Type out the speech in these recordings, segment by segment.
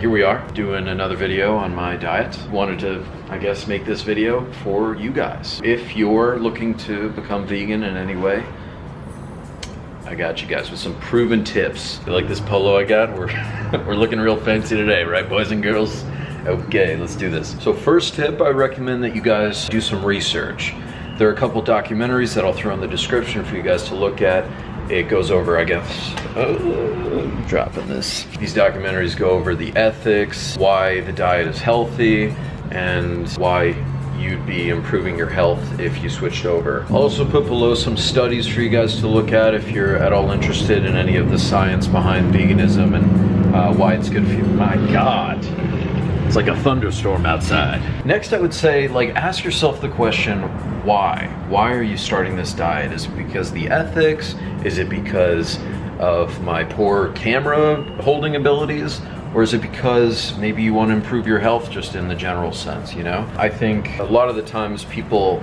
Here we are doing another video on my diet. Wanted to, I guess, make this video for you guys. If you're looking to become vegan in any way, I got you guys with some proven tips. You like this polo I got? We're looking real fancy today, right, boys and girls? Okay, let's do this. So first tip, I recommend that you guys do some research. There are a couple documentaries that I'll throw in the description for you guys to look at. It goes over, I guess, I'm dropping this. These documentaries go over the ethics, why the diet is healthy, and why you'd be improving your health if you switched over. I'll also put below some studies for you guys to look at if you're at all interested in any of the science behind veganism and why it's good for you. My God. It's like a thunderstorm outside. Next, I would say, ask yourself the question, why? Why are you starting this diet? Is it because the ethics? Is it because of my poor camera holding abilities? Or is it because maybe you want to improve your health just in the general sense, you know? I think a lot of the times people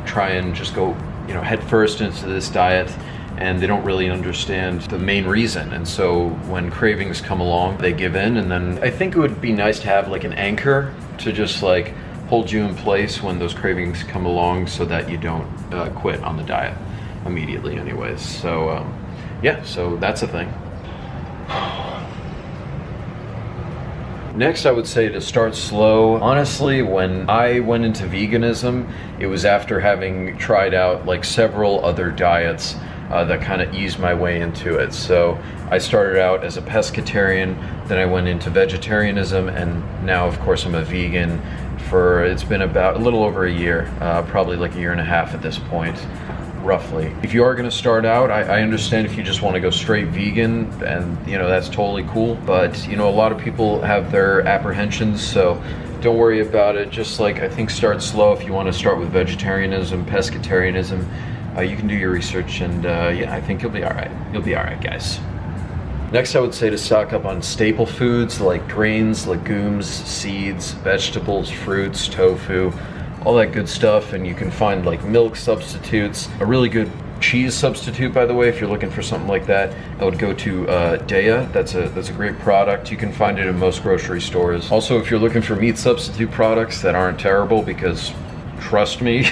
try and just go, head first into this diet, and they don't really understand the main reason. And so when cravings come along, they give in. And then I think it would be nice to have an anchor to just hold you in place when those cravings come along so that you don't quit on the diet immediately anyways. So yeah, so that's a thing. Next, I would say to start slow. Honestly, when I went into veganism, it was after having tried out several other diets that kind of eased my way into it. So I started out as a pescatarian, then I went into vegetarianism, and now of course I'm a vegan it's been about a little over a year, probably a year and a half at this point, roughly. If you are going to start out, I understand if you just want to go straight vegan, and that's totally cool, but a lot of people have their apprehensions, so don't worry about it. Just I think start slow. If you want to start with vegetarianism, pescatarianism, you can do your research, and yeah, I think you'll be all right. You'll be all right, guys. Next, I would say to stock up on staple foods like grains, legumes, seeds, vegetables, fruits, tofu, all that good stuff. And you can find milk substitutes. A really good cheese substitute, by the way, if you're looking for something like that, I would go to Daiya. That's a great product. You can find it in most grocery stores. Also, if you're looking for meat substitute products that aren't terrible, because trust me,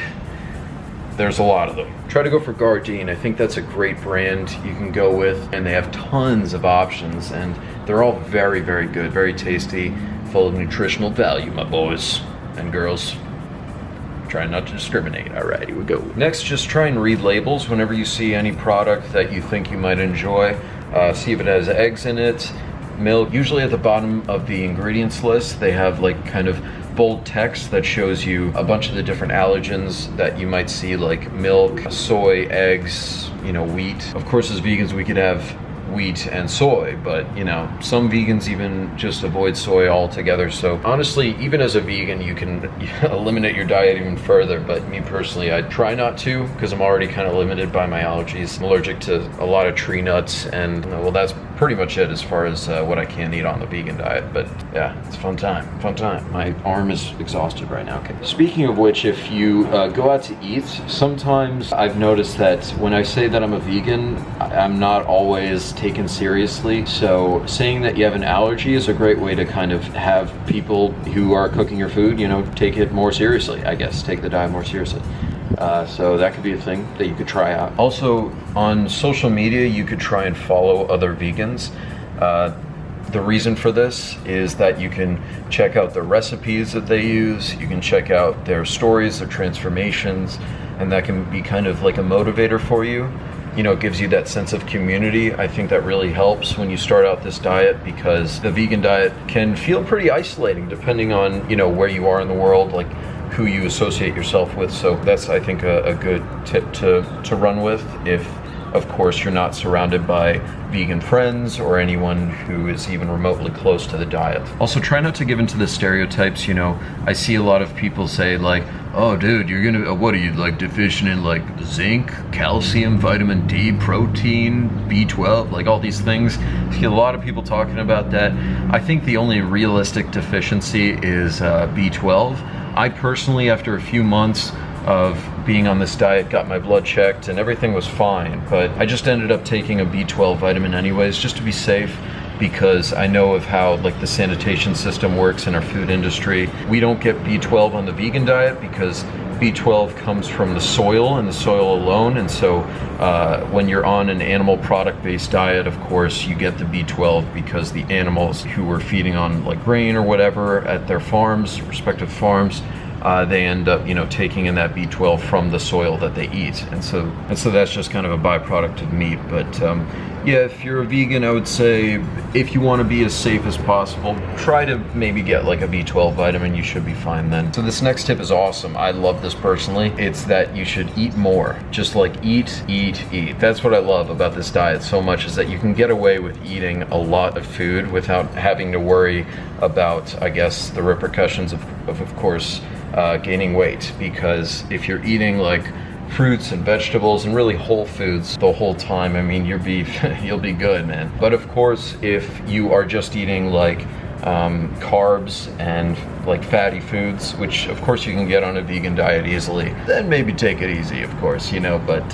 there's a lot of them. Try to go for Gardein. I think that's a great brand you can go with, and they have tons of options, and they're all very, very good, very tasty, full of nutritional value, my boys and girls. Try not to discriminate. All right, here we go. Next, just try and read labels whenever you see any product that you think you might enjoy. See if it has eggs in it, milk. Usually at the bottom of the ingredients list, they have kind of bold text that shows you a bunch of the different allergens that you might see, like milk, soy, eggs, wheat. Of course, as vegans, we could have wheat and soy, but some vegans even just avoid soy altogether. So honestly, even as a vegan, you can eliminate your diet even further, but me personally, I try not to, because I'm already kind of limited by my allergies. I'm allergic to a lot of tree nuts, and well, that's pretty much it as far as what I can eat on the vegan diet. But yeah, it's fun time. My arm is exhausted right now. Okay. Speaking of which, if you go out to eat, sometimes I've noticed that when I say that I'm a vegan, I'm not always taken seriously. So saying that you have an allergy is a great way to kind of have people who are cooking your food, take it more seriously, I guess, take the diet more seriously. So that could be a thing that you could try out. Also, on social media, you could try and follow other vegans. The reason for this is that you can check out the recipes that they use, you can check out their stories, their transformations, and that can be kind of like a motivator for you. It gives you that sense of community. I think that really helps when you start out this diet, because the vegan diet can feel pretty isolating depending on, where you are in the world, who you associate yourself with. So that's, I think, a good tip to run with if, of course, you're not surrounded by vegan friends or anyone who is even remotely close to the diet. Also, try not to give into the stereotypes. I see a lot of people say oh dude, you're gonna, what are you, deficient in zinc, calcium, vitamin D, protein, B12, all these things. I see a lot of people talking about that. I think the only realistic deficiency is B12. I personally, after a few months of being on this diet, got my blood checked and everything was fine, but I just ended up taking a B12 vitamin anyways, just to be safe. because I know of how like the sanitation system works in our food industry. We don't get B12 on the vegan diet because B12 comes from the soil and the soil alone, and so when you're on an animal product-based diet, of course, you get the B12 because the animals who were feeding on like grain or whatever at their farms, respective farms, they end up, taking in that B12 from the soil that they eat, and so that's just kind of a byproduct of meat. But yeah, if you're a vegan, I would say if you want to be as safe as possible, try to maybe get like a B12 vitamin. You should be fine then. So this next tip is awesome. I love this personally. It's that you should eat more. Just like eat, eat, eat. That's what I love about this diet so much, is that you can get away with eating a lot of food without having to worry about, I guess, the repercussions of course, gaining weight. Because if you're eating like fruits and vegetables and really whole foods the whole time, I mean, you'll be good, man. But of course, if you are just eating like carbs and like fatty foods, which of course you can get on a vegan diet easily, then maybe take it easy, of course, but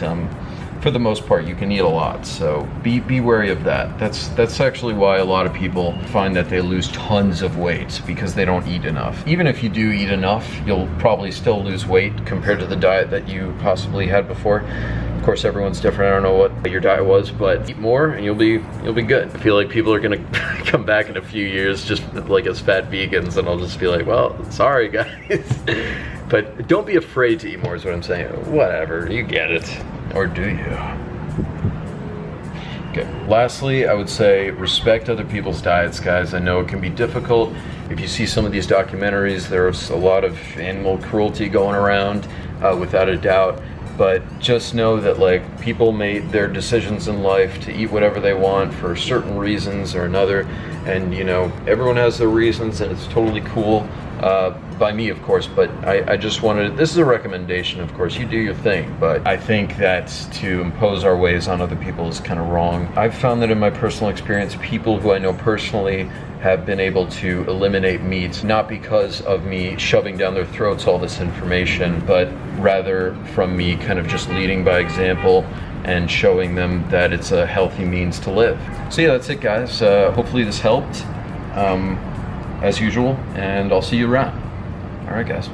for the most part, you can eat a lot, so be wary of that. That's actually why a lot of people find that they lose tons of weight, because they don't eat enough. Even if you do eat enough, you'll probably still lose weight compared to the diet that you possibly had before. Of course, everyone's different. I don't know what your diet was, but eat more and you'll be good. I feel like people are gonna come back in a few years just like as fat vegans, and I'll just be like, well, sorry guys. But don't be afraid to eat more is what I'm saying. Whatever, you get it. Or do you? Okay, lastly, I would say respect other people's diets, guys. I know it can be difficult. If you see some of these documentaries, there's a lot of animal cruelty going around, without a doubt. But just know that like people made their decisions in life to eat whatever they want for certain reasons or another, and everyone has their reasons, and it's totally cool. By me, of course, but I just wanted, this is a recommendation, of course, you do your thing, but I think that to impose our ways on other people is kind of wrong. I've found that in my personal experience, people who I know personally have been able to eliminate meat, not because of me shoving down their throats all this information, but rather from me kind of just leading by example and showing them that it's a healthy means to live. So yeah, that's it, guys. Hopefully this helped, as usual, and I'll see you around. All right, guys.